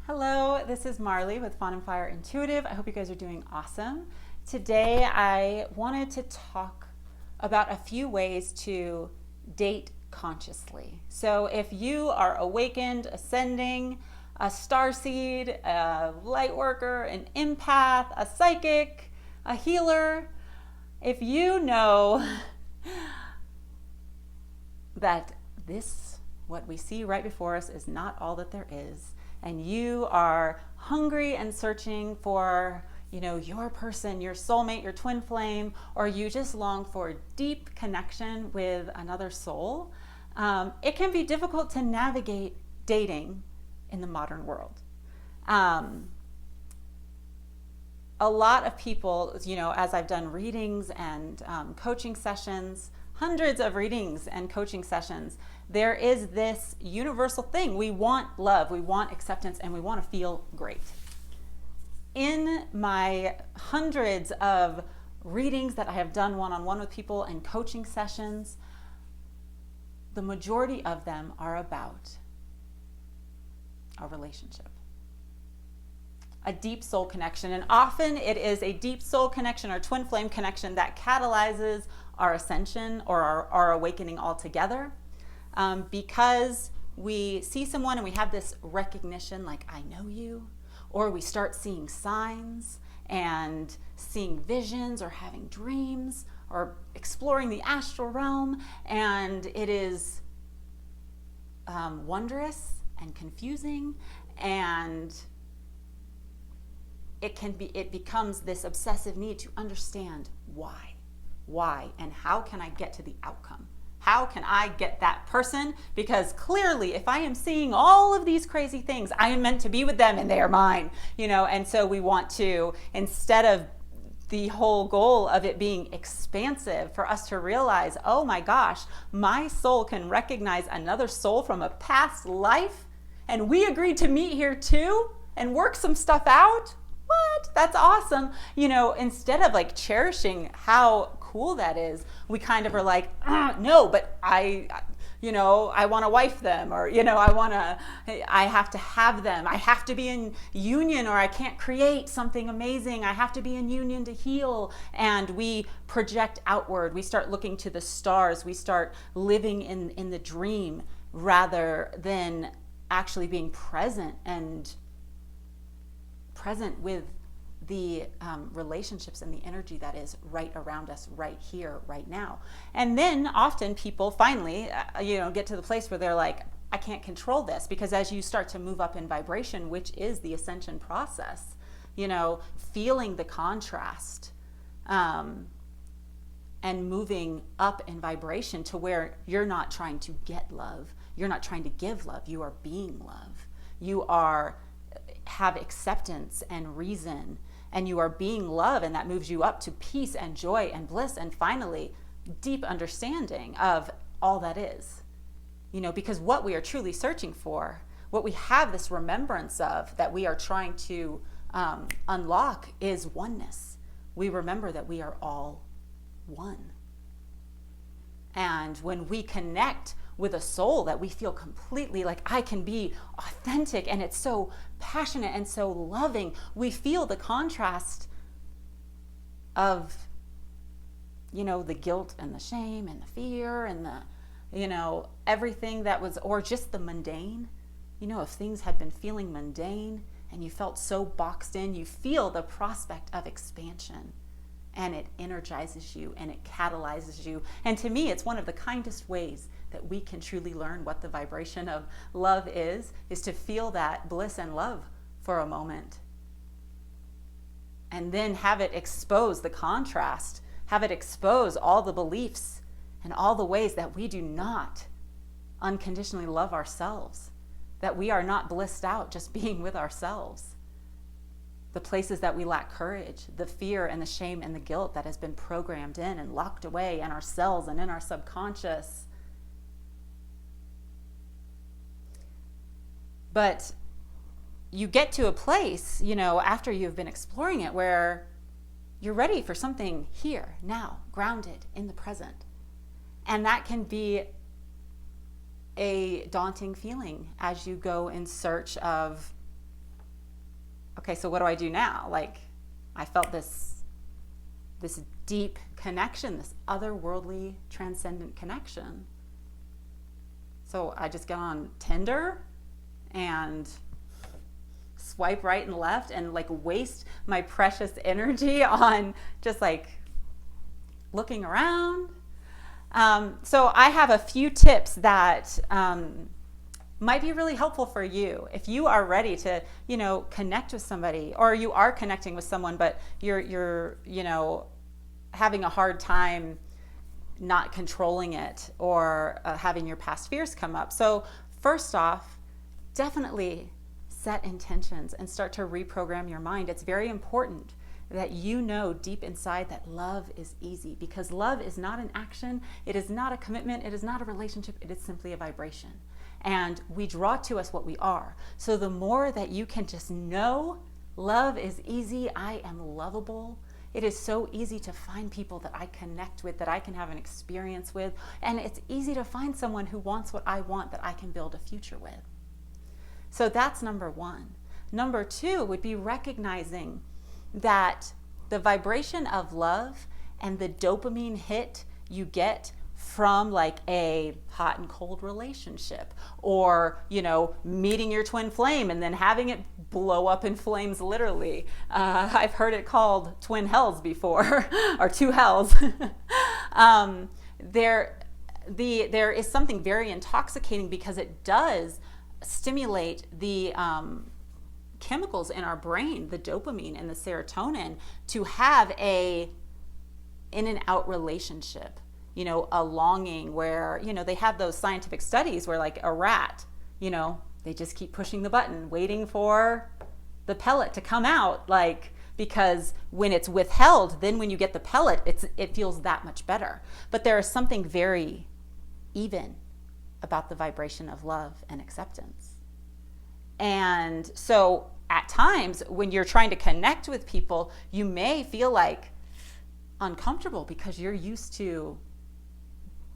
Hello, this is Marley with Fawn and Fire Intuitive. I hope you guys are doing awesome. Today I wanted to talk about a few ways to date consciously. So if you are awakened, ascending, a starseed, a light worker, an empath, a psychic, a healer, if you know that what we see right before us, is not all that there is, and you are hungry and searching for, your person, your soulmate, your twin flame, or you just long for deep connection with another soul, it can be difficult to navigate dating in the modern world. A lot of people, as I've done readings and coaching sessions, hundreds of readings and coaching sessions, there is this universal thing. We want love, we want acceptance, and we want to feel great. In my hundreds of readings that I have done one-on-one with people and coaching sessions, the majority of them are about a relationship, a deep soul connection. And often it is a deep soul connection or twin flame connection that catalyzes our ascension or our awakening altogether. Because we see someone and we have this recognition, like, I know you, or we start seeing signs and seeing visions or having dreams or exploring the astral realm, and it is wondrous and confusing, and it becomes this obsessive need to understand why, and how can I get to the outcome? How can I get that person? Because clearly, if I am seeing all of these crazy things, I am meant to be with them and they are mine, and so we want to, instead of the whole goal of it being expansive, for us to realize, oh my gosh, my soul can recognize another soul from a past life, and we agreed to meet here too and work some stuff out. What? That's awesome. Instead of like cherishing how cool that is, we kind of are like, no, but I want to wife them, or, I have to have them. I have to be in union or I can't create something amazing. I have to be in union to heal. And we project outward. We start looking to the stars. We start living in the dream rather than actually being present with the relationships and the energy that is right around us right here, right now. And then often people finally, get to the place where they're like, I can't control this, because as you start to move up in vibration, which is the ascension process, feeling the contrast and moving up in vibration to where you're not trying to get love, you're not trying to give love, you are being love. You have acceptance and reason, and you are being love, and that moves you up to peace and joy and bliss, and finally deep understanding of all that is, because what we are truly searching for, what we have this remembrance of that we are trying to unlock, is oneness. We remember that we are all one, and when we connect with a soul that we feel completely like I can be authentic, and it's so passionate and so loving, we feel the contrast of, the guilt and the shame and the fear and the, everything that was, or just the mundane. If things had been feeling mundane and you felt so boxed in, you feel the prospect of expansion. And it energizes you and it catalyzes you. And to me, it's one of the kindest ways that we can truly learn what the vibration of love is to feel that bliss and love for a moment. And then have it expose the contrast, have it expose all the beliefs and all the ways that we do not unconditionally love ourselves, that we are not blissed out just being with ourselves. The places that we lack courage, the fear and the shame and the guilt that has been programmed in and locked away in our cells and in our subconscious. But you get to a place, after you've been exploring it, where you're ready for something here, now, grounded in the present. And that can be a daunting feeling as you go in search of okay, so what do I do now? Like, I felt this deep connection, this otherworldly, transcendent connection. So I just get on Tinder and swipe right and left and like waste my precious energy on just like looking around. So I have a few tips that might be really helpful for you if you are ready to, connect with somebody, or you are connecting with someone, but you're having a hard time not controlling it, or having your past fears come up. So first off, definitely set intentions and start to reprogram your mind. It's very important that you know deep inside that love is easy, because love is not an action, it is not a commitment, it is not a relationship, it is simply a vibration. And we draw to us what we are. So the more that you can just know love is easy, I am lovable. It is so easy to find people that I connect with, that I can have an experience with. And it's easy to find someone who wants what I want, that I can build a future with. So that's number one. Number two would be recognizing that the vibration of love and the dopamine hit you get from like a hot and cold relationship, or meeting your twin flame and then having it blow up in flames, literally. I've heard it called twin hells before, or two hells. There is something very intoxicating, because it does stimulate the chemicals in our brain, the dopamine and the serotonin, to have a in and out relationship. A longing where, they have those scientific studies where like a rat, they just keep pushing the button, waiting for the pellet to come out, like, because when it's withheld, then when you get the pellet, it feels that much better. But there is something very even about the vibration of love and acceptance. And so at times when you're trying to connect with people, you may feel like uncomfortable because you're used to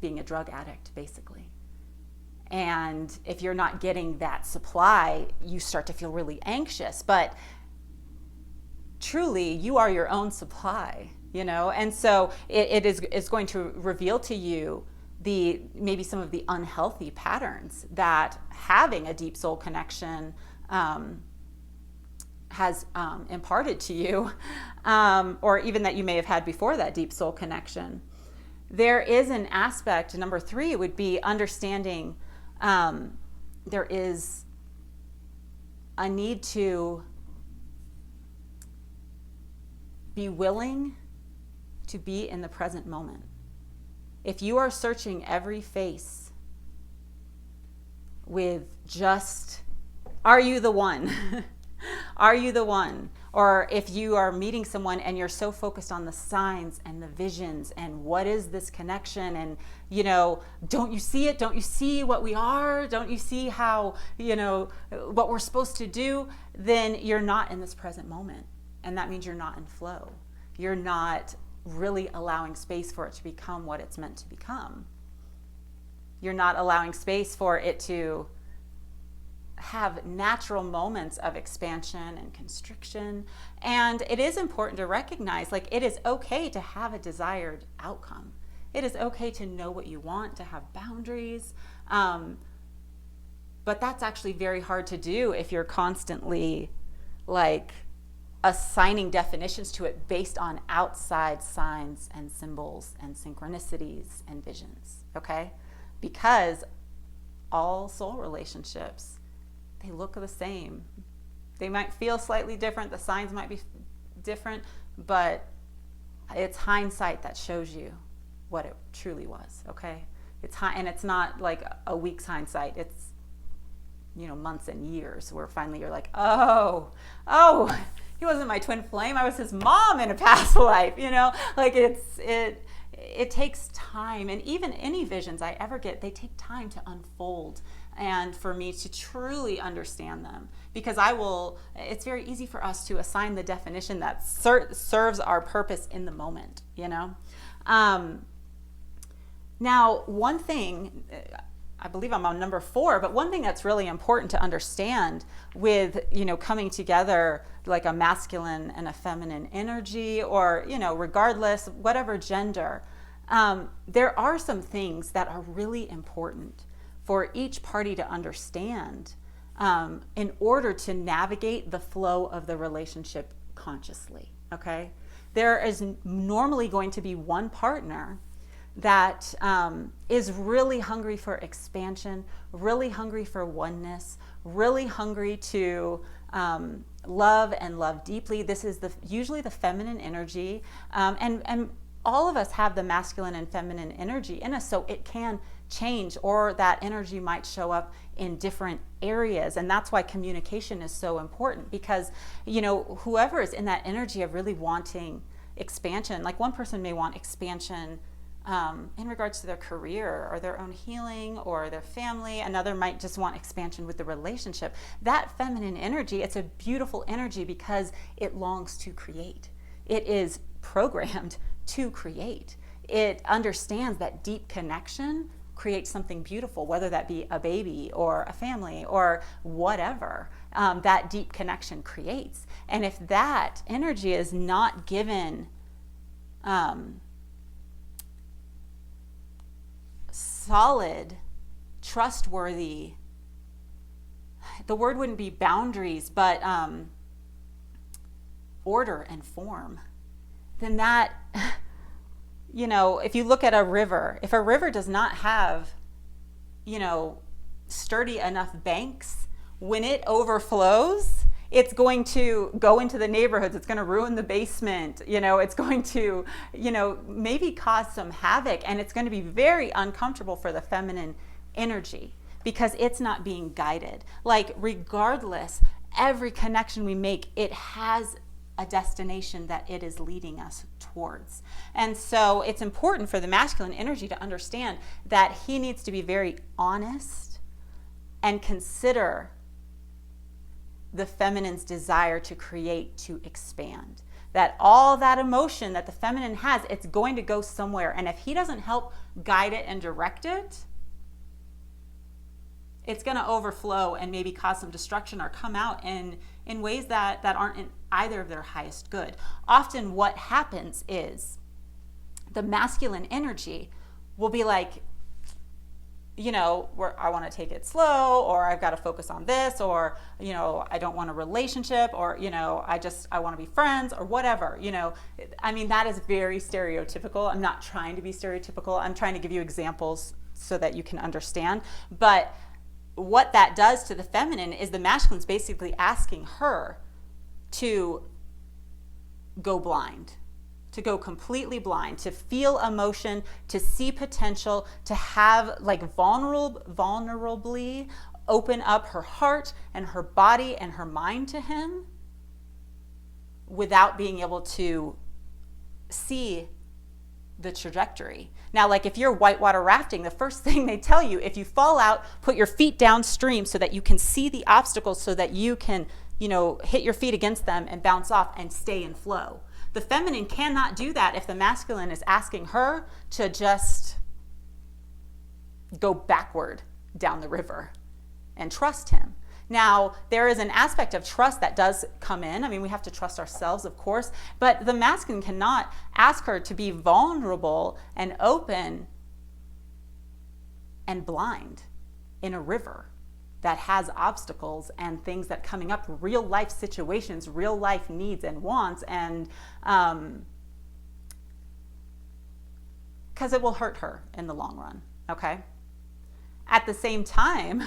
being a drug addict, basically. And if you're not getting that supply, you start to feel really anxious. But truly, you are your own supply, And so it is going to reveal to you maybe some of the unhealthy patterns that having a deep soul connection has imparted to you, or even that you may have had before that deep soul connection. There is an aspect, number three would be understanding there is a need to be willing to be in the present moment. If you are searching every face with just, are you the one? Are you the one? Or if you are meeting someone and you're so focused on the signs and the visions and what is this connection, and don't you see it? Don't you see what we are? Don't you see how, what we're supposed to do? Then you're not in this present moment. And that means you're not in flow. You're not really allowing space for it to become what it's meant to become. You're not allowing space for it to have natural moments of expansion and constriction. And it is important to recognize, like, it is okay to have a desired outcome. It is okay to know what you want, to have boundaries. But that's actually very hard to do if you're constantly like assigning definitions to it based on outside signs and symbols and synchronicities and visions, okay? Because all soul relationships, they look the same. They might feel slightly different, the signs might be different, but it's hindsight that shows you what it truly was, okay? And it's not like a week's hindsight, it's months and years where finally you're like, oh, he wasn't my twin flame, I was his mom in a past life, like it takes time. And even any visions I ever get, they take time to unfold and for me to truly understand them, because it's very easy for us to assign the definition that serves our purpose in the moment, Now, one thing I believe I'm on number 4, but one thing that's really important to understand with, coming together like a masculine and a feminine energy, or, regardless, whatever gender, there are some things that are really important for each party to understand in order to navigate the flow of the relationship consciously, okay? There is normally going to be one partner that is really hungry for expansion, really hungry for oneness, really hungry to love and love deeply. This is usually the feminine energy, and all of us have the masculine and feminine energy in us, so it can change, or that energy might show up in different areas. And that's why communication is so important, because whoever is in that energy of really wanting expansion, like one person may want expansion in regards to their career or their own healing or their family. Another might just want expansion with the relationship. That feminine energy, it's a beautiful energy because it longs to create. It is programmed to create. It understands that deep connection creates something beautiful, whether that be a baby or a family or whatever. That deep connection creates. And if that energy is not given solid, trustworthy, the word wouldn't be boundaries, but order and form, then that, if you look at a river, if a river does not have, sturdy enough banks, when it overflows, it's going to go into the neighborhoods. It's going to ruin the basement. It's going to, maybe cause some havoc, and it's going to be very uncomfortable for the feminine energy because it's not being guided. Like, regardless, every connection we make, it has a destination that it is leading us towards. And so it's important for the masculine energy to understand that he needs to be very honest and consider the feminine's desire to create, to expand. That all that emotion that the feminine has, it's going to go somewhere. And if he doesn't help guide it and direct it, it's going to overflow and maybe cause some destruction or come out in ways that aren't in either of their highest good. Often what happens is the masculine energy will be like, I want to take it slow, or I've got to focus on this, or, I don't want a relationship, or, I want to be friends, or whatever, that is very stereotypical. I'm not trying to be stereotypical. I'm trying to give you examples so that you can understand. But what that does to the feminine is the masculine's basically asking her to go blind, to go completely blind, to feel emotion, to see potential, to have vulnerably open up her heart and her body and her mind to him without being able to see the trajectory. Now, like if you're whitewater rafting, the first thing they tell you, if you fall out, put your feet downstream so that you can see the obstacles, so that you can, hit your feet against them and bounce off and stay in flow. The feminine cannot do that if the masculine is asking her to just go backward down the river and trust him. Now, there is an aspect of trust that does come in. We have to trust ourselves, of course, but the masculine cannot ask her to be vulnerable and open and blind in a river that has obstacles and things that coming up, real life situations, real life needs and wants, and because it will hurt her in the long run, okay? At the same time,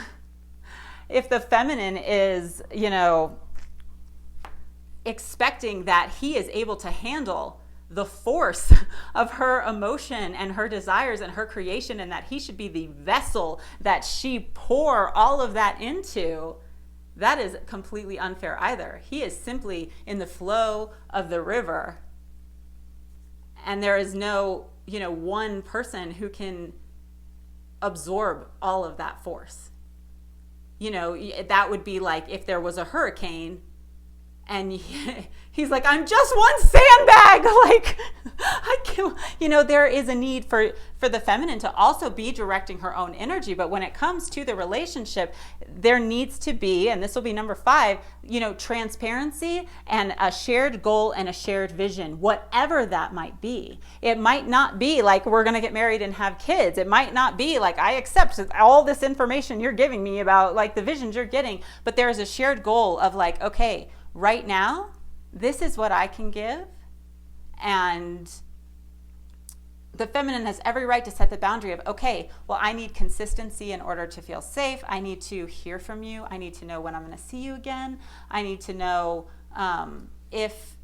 if the feminine is, expecting that he is able to handle the force of her emotion and her desires and her creation, and that he should be the vessel that she pour all of that into, that is completely unfair either. He is simply in the flow of the river, and there is no, one person who can absorb all of that force. That would be like if there was a hurricane And he's like, I'm just one sandbag. Like, I can't, there is a need for the feminine to also be directing her own energy. But when it comes to the relationship, there needs to be, and this will be number 5, transparency and a shared goal and a shared vision, whatever that might be. It might not be like we're going to get married and have kids. It might not be like I accept all this information you're giving me about like the visions you're getting, but there is a shared goal of like, okay, right now, this is what I can give. And the feminine has every right to set the boundary of, okay, well, I need consistency in order to feel safe. I need to hear from you. I need to know when I'm going to see you again. I need to know if,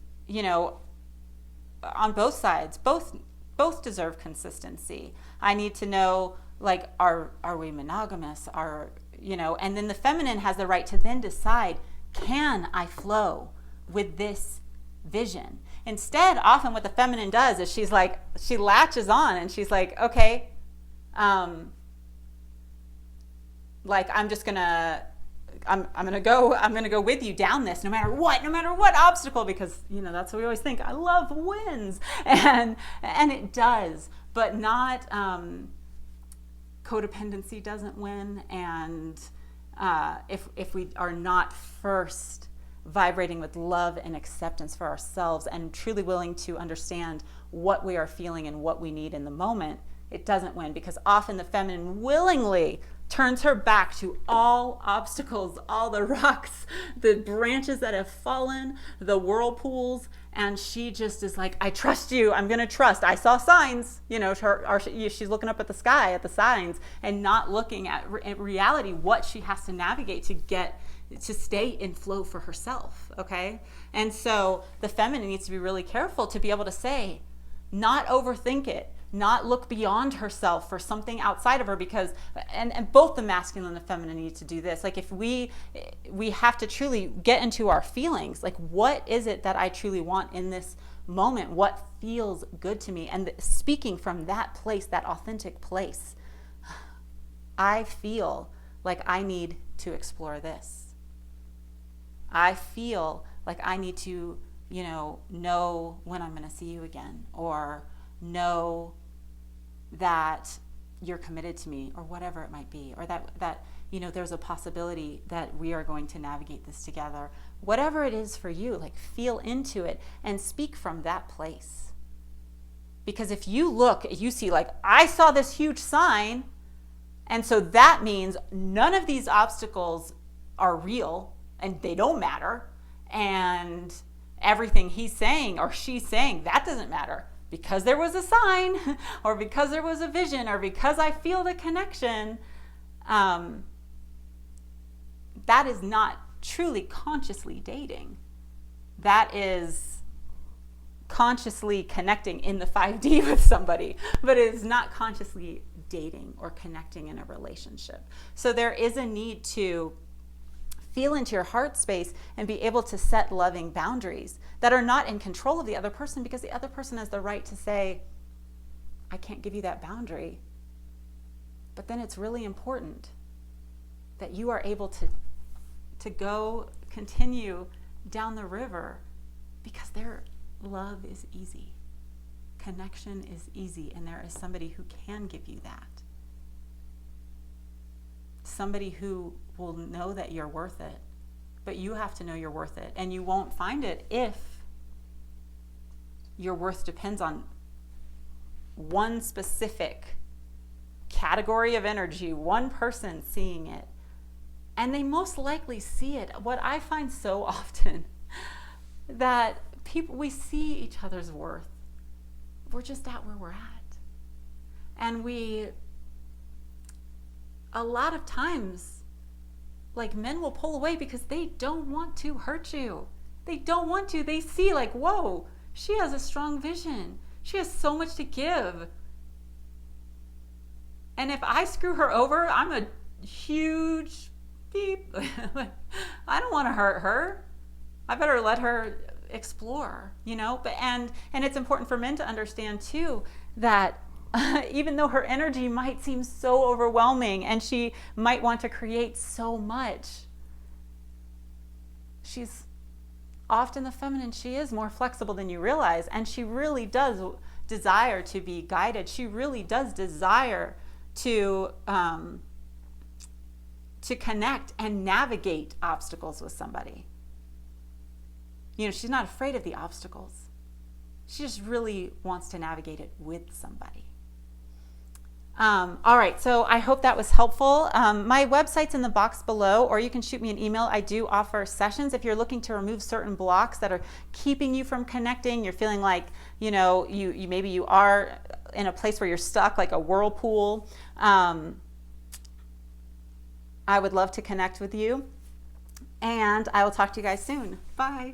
on both sides, both deserve consistency. I need to know, like, are we monogamous? And then the feminine has the right to then decide, can I flow with this vision? Instead, often what the feminine does is she latches on and she's like, okay, like I'm gonna go with you down this no matter what obstacle, because that's what we always think. I love wins, and it does, but not codependency doesn't win, and if we are not first vibrating with love and acceptance for ourselves and truly willing to understand what we are feeling and what we need in the moment, it doesn't win, because often the feminine willingly turns her back to all obstacles, all the rocks, the branches that have fallen, the whirlpools, and she just is like, I trust you, I'm going to trust. I saw signs, she's looking up at the sky, at the signs, and not looking at reality, what she has to navigate to stay in flow for herself, okay? And so the feminine needs to be really careful to be able to say, not overthink it, not look beyond herself for something outside of her, because and both the masculine and the feminine need to do this. Like, if we have to truly get into our feelings, like, what is it that I truly want in this moment? What feels good to me? And speaking from that place, that authentic place, I feel like I need to explore this. I feel like I need to, know when I'm going to see you again, or know that you're committed to me, or whatever it might be, or that there's a possibility that we are going to navigate this together. Whatever it is for you, like, feel into it and speak from that place. Because if you see, like, I saw this huge sign, and so that means none of these obstacles are real and they don't matter, and everything he's saying or she's saying, that doesn't matter, because there was a sign or because there was a vision or because I feel the connection, that is not truly consciously dating. That is consciously connecting in the 5D with somebody, but it is not consciously dating or connecting in a relationship. So there is a need to feel into your heart space and be able to set loving boundaries that are not in control of the other person, because the other person has the right to say, I can't give you that boundary. But then it's really important that you are able to go continue down the river, because their love is easy. Connection is easy, and there is somebody who can give you that. Somebody who will know that you're worth it, but you have to know you're worth it, and you won't find it if your worth depends on one specific category of energy, one person seeing it, and they most likely see it. What I find so often, that we see each other's worth, we're just at where we're at, and a lot of times, like, men will pull away because they don't want to hurt you. They don't want to. They see, like, whoa, she has a strong vision. She has so much to give. And if I screw her over, I'm a huge beep. I don't want to hurt her. I better let her explore, But and it's important for men to understand too that even though her energy might seem so overwhelming and she might want to create so much, she's often the feminine, she is more flexible than you realize, and she really does desire to be guided. She really does desire to connect and navigate obstacles with somebody. You know, she's not afraid of the obstacles. She just really wants to navigate it with somebody. All right, so I hope that was helpful. My website's in the box below, or you can shoot me an email. I do offer sessions if you're looking to remove certain blocks that are keeping you from connecting. You're feeling like, you know, you maybe you are in a place where you're stuck, like a whirlpool. I would love to connect with you, and I will talk to you guys soon. Bye.